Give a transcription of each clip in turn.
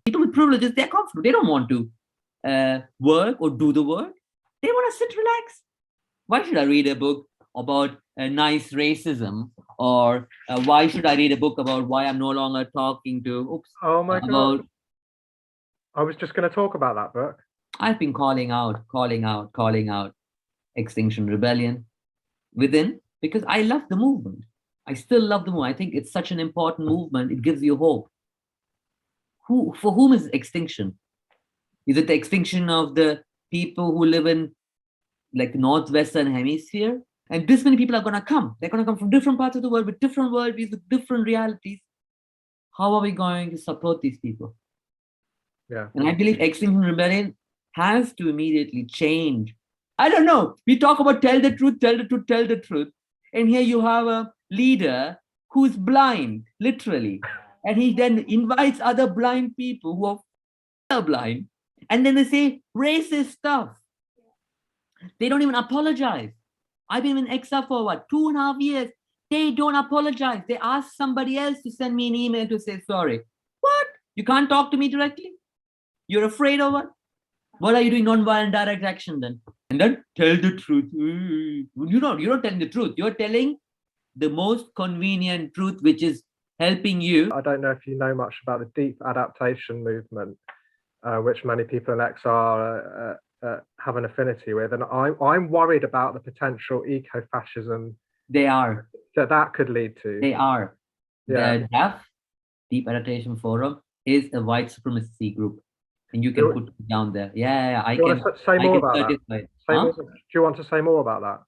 People with privileges, they're comfortable. They don't want to work or do the work. They want to sit, relax. Why should I read a book about nice racism? Or why should I read a book about why I'm no longer talking to, Oh my God. I was just going to talk about that book. I've been calling out Extinction Rebellion within, because I love the movement. I still love the movement. I think it's such an important movement. It gives you hope. For whom is extinction? Is it the extinction of the people who live in like the northwestern hemisphere? And this many people are going to come. They're going to come from different parts of the world with different worldviews, with different realities. How are we going to support these people? Yeah. And I believe Extinction Rebellion has to immediately change. I don't know. We talk about tell the truth, tell the truth, tell the truth. And here you have a leader who's blind, literally. And he then invites other blind people who are blind. And then they say racist stuff. They don't even apologize. I've been in exile for what, 2.5 years. They don't apologize. They ask somebody else to send me an email to say sorry. What? You can't talk to me directly? You're afraid of what? What are you doing non-violent direct action then? And then tell the truth. You're not telling the truth. You're telling the most convenient truth, which is helping you. I don't know if you know much about the deep adaptation movement, which many people in exile have an affinity with. And I'm worried about the potential eco-fascism that could lead to. They are. Yeah. The DAF, Deep Adaptation Forum, is a white supremacy group. And you can put it down there. Yeah, I can say more about that. Do you want to say more about that?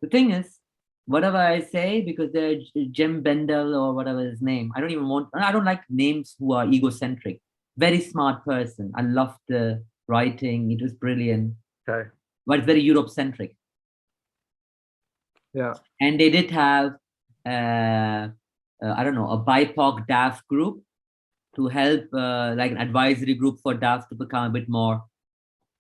The thing is, whatever I say, because they're Jem Bendel or whatever his name, I don't like names who are egocentric. Very smart person. I loved the writing. It was brilliant. Okay. But it's very Europe-centric. Yeah. And they did have, I don't know, a BIPOC DAF group to help, like an advisory group for DAF to become a bit more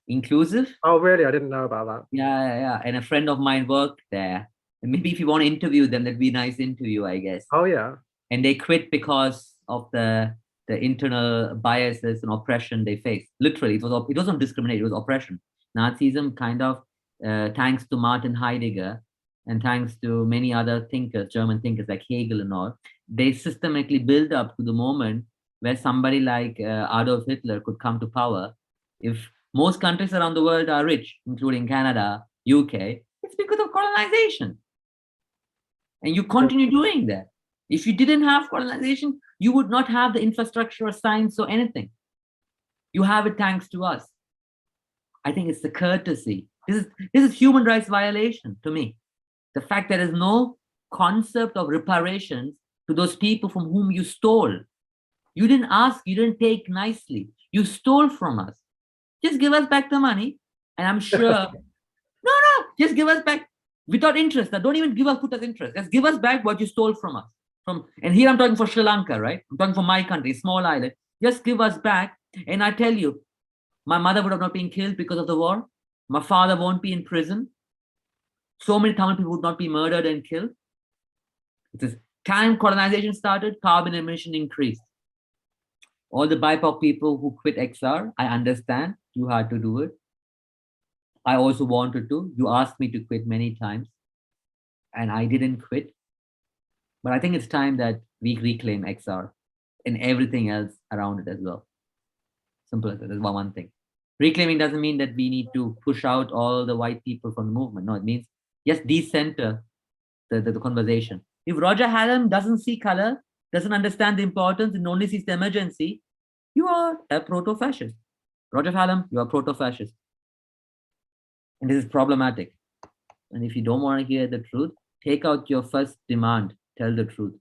inclusive. Oh, really? I didn't know about that. Yeah. And a friend of mine worked there. And maybe if you want to interview them, that'd be a nice interview, I guess. Oh, yeah. And they quit because of the internal biases and oppression they faced. Literally, it wasn't discrimination, it was oppression. Nazism, kind of, thanks to Martin Heidegger and thanks to many other thinkers, German thinkers like Hegel and all, they systematically built up to the moment where somebody like Adolf Hitler could come to power. If most countries around the world are rich, including Canada, UK, it's because of colonization. And you continue doing that. If you didn't have colonization, you would not have the infrastructure or science or anything. You have it thanks to us. I think it's the courtesy. This is human rights violation to me. The fact there is no concept of reparations to those people from whom you stole. You didn't ask, you didn't take nicely. You stole from us. Just give us back the money. And I'm sure, no, just give us back without interest. Now, don't even put us interest. Just give us back what you stole from us. And here I'm talking for Sri Lanka, right? I'm talking for my country, small island. Just give us back. And I tell you, my mother would have not been killed because of the war. My father won't be in prison. So many Tamil people would not be murdered and killed. It is time colonization started, carbon emission increased. All the BIPOC people who quit XR, I understand you had to do it. I also wanted to. You asked me to quit many times, and I didn't quit. But I think it's time that we reclaim XR and everything else around it as well. Simple as that. That's one thing. Reclaiming doesn't mean that we need to push out all the white people from the movement. No, it means just decenter the conversation. If Roger Hallam doesn't see color, doesn't understand the importance, and only sees the emergency, you are a proto-fascist. Roger Hallam, you are proto-fascist. And this is problematic. And if you don't want to hear the truth, take out your first demand, tell the truth.